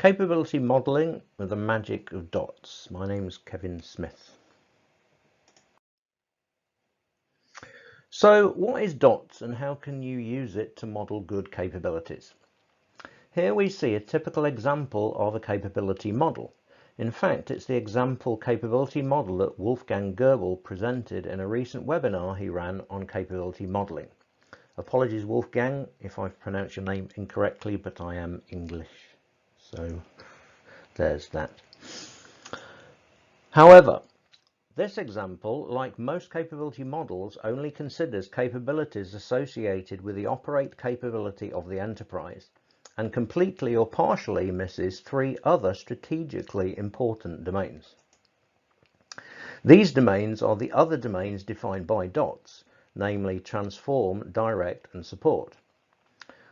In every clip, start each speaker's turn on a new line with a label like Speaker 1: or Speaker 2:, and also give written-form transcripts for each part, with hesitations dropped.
Speaker 1: Capability modelling with the magic of dots. My name's Kevin Smith. So what is dots and how can you use it to model good capabilities? Here we see a typical example of a capability model. In fact, it's the example capability model that Wolfgang Goebel presented in a recent webinar he ran on capability modelling. Apologies, Wolfgang, if I've pronounced your name incorrectly, but I am English. So there's that. However, this example, like most capability models, only considers capabilities associated with the operate capability of the enterprise and completely or partially misses three other strategically important domains. These domains are the other domains defined by dots, namely transform, direct, and support.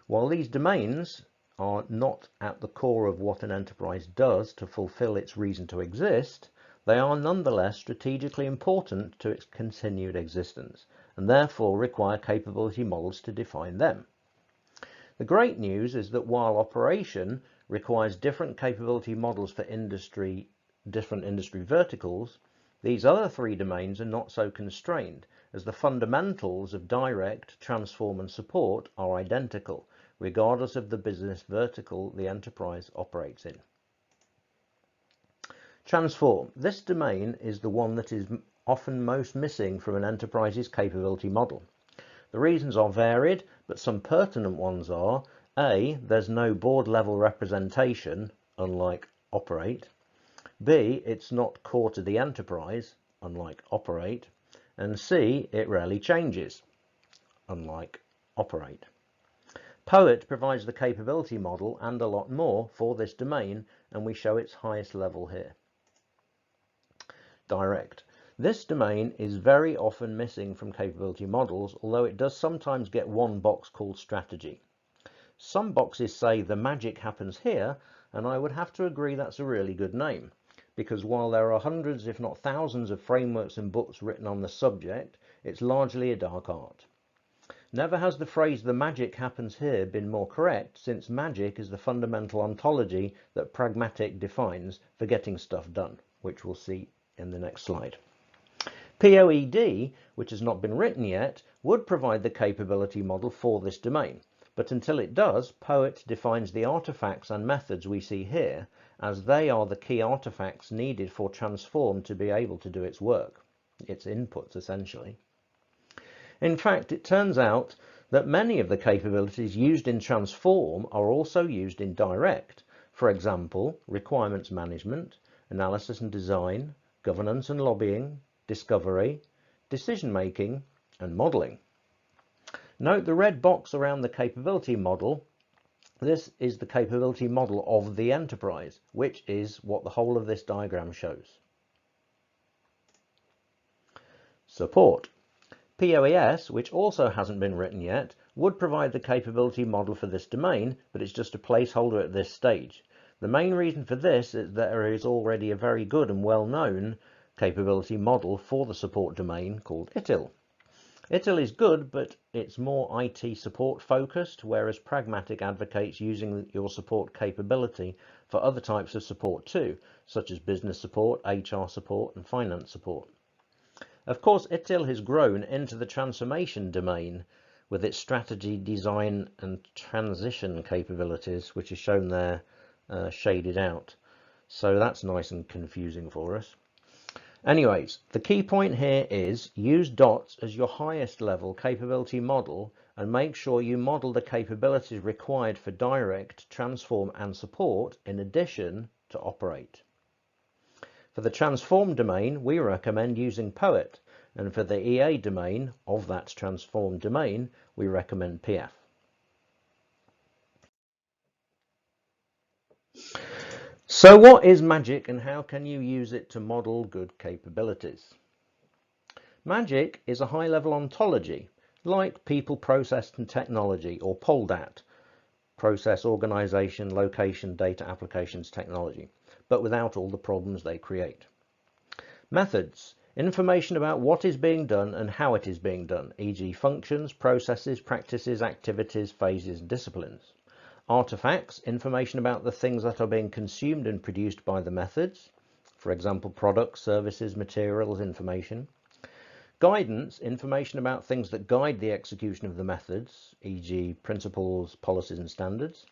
Speaker 1: While these domains are not at the core of what an enterprise does to fulfill its reason to exist, they are nonetheless strategically important to its continued existence and therefore require capability models to define them. The great news is that while operation requires different capability models for different industry verticals, these other three domains are not so constrained, as the fundamentals of direct, transform, and support are identical, regardless of the business vertical the enterprise operates in. Transform. This domain is the one that is often most missing from an enterprise's capability model. The reasons are varied, but some pertinent ones are: A, there's no board level representation, unlike operate; B, it's not core to the enterprise, unlike operate; and C, it rarely changes, unlike operate. POET provides the capability model and a lot more for this domain, and we show its highest level here. Direct. This domain is very often missing from capability models, although it does sometimes get one box called strategy. Some boxes say the magic happens here, and I would have to agree that's a really good name, because while there are hundreds if not thousands of frameworks and books written on the subject, it's largely a dark art. Never has the phrase "the magic happens here" been more correct, since magic is the fundamental ontology that Pragmatic defines for getting stuff done, which we'll see in the next slide. POED, which has not been written yet, would provide the capability model for this domain, but until it does, POET defines the artifacts and methods we see here, as they are the key artifacts needed for Transform to be able to do its work, its inputs essentially. In fact, it turns out that many of the capabilities used in Transform are also used in Direct. For example, requirements management, analysis and design, governance and lobbying, discovery, decision-making, and modeling. Note the red box around the capability model. This is the capability model of the enterprise, which is what the whole of this diagram shows. Support. POES, which also hasn't been written yet, would provide the capability model for this domain, but it's just a placeholder at this stage. The main reason for this is that there is already a very good and well-known capability model for the support domain called ITIL. ITIL is good, but it's more IT support focused, whereas Pragmatic advocates using your support capability for other types of support too, such as business support, HR support, and finance support. Of course, ITIL has grown into the transformation domain with its strategy, design, and transition capabilities, which is shown there shaded out. So that's nice and confusing for us. Anyways, the key point here is use dots as your highest level capability model and make sure you model the capabilities required for direct, transform, and support in addition to operate. For the transform domain, we recommend using POET, and for the EA domain of that transform domain, we recommend PEAF. So what is magic and how can you use it to model good capabilities? Magic is a high-level ontology, like people, process, and technology, or POLDAT, process, organization, location, data, applications, technology, but without all the problems they create. Methods, information about what is being done and how it is being done, e.g. functions, processes, practices, activities, phases, and disciplines. Artifacts, information about the things that are being consumed and produced by the methods. For example, products, services, materials, information. Guidance, information about things that guide the execution of the methods, e.g. principles, policies and standards.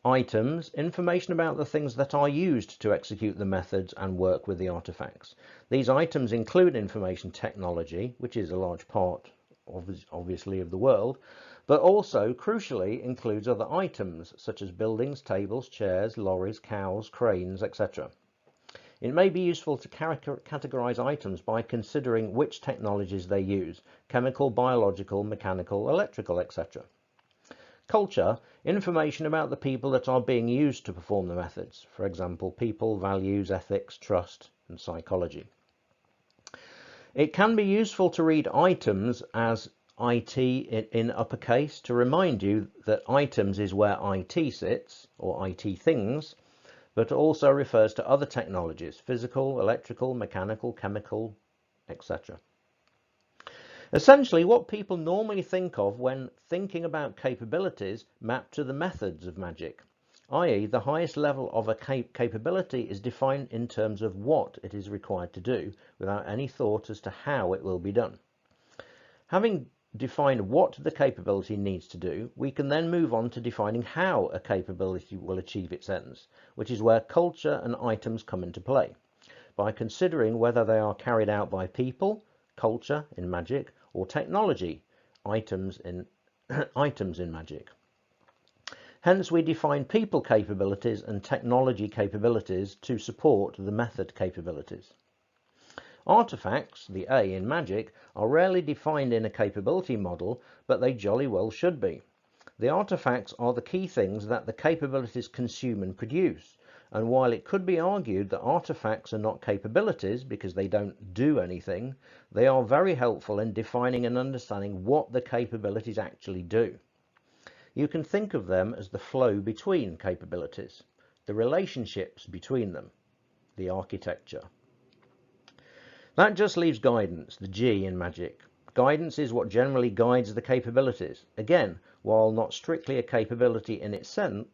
Speaker 1: Items, information about the things that are used to execute the methods and work with the artifacts. These items include information technology, which is a large part, obviously, of the world, but also, crucially, includes other items, such as buildings, tables, chairs, lorries, cows, cranes, etc. It may be useful to categorize items by considering which technologies they use: chemical, biological, mechanical, electrical, etc. Culture, information about the people that are being used to perform the methods. For example, people, values, ethics, trust, and psychology. It can be useful to read items as IT in uppercase to remind you that items is where IT sits, or IT things, but also refers to other technologies: physical, electrical, mechanical, chemical, etc. Essentially, what people normally think of when thinking about capabilities map to the methods of magic, i.e. the highest level of a capability is defined in terms of what it is required to do, without any thought as to how it will be done. Having defined what the capability needs to do, we can then move on to defining how a capability will achieve its ends, which is where culture and items come into play, by considering whether they are carried out by people, culture in magic, or technology, items in magic. Hence, we define people capabilities and technology capabilities to support the method capabilities. Artifacts, the A in magic, are rarely defined in a capability model, but they jolly well should be. The artifacts are the key things that the capabilities consume and produce, and while it could be argued that artifacts are not capabilities because they don't do anything, they are very helpful in defining and understanding what the capabilities actually do. You can think of them as the flow between capabilities, the relationships between them, the architecture. That just leaves guidance, the G in magic. Guidance is what generally guides the capabilities. Again, while not strictly a capability in itself,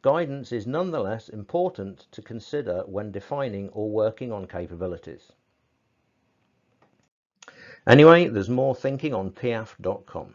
Speaker 1: guidance is nonetheless important to consider when defining or working on capabilities. Anyway, there's more thinking on PEAF.com.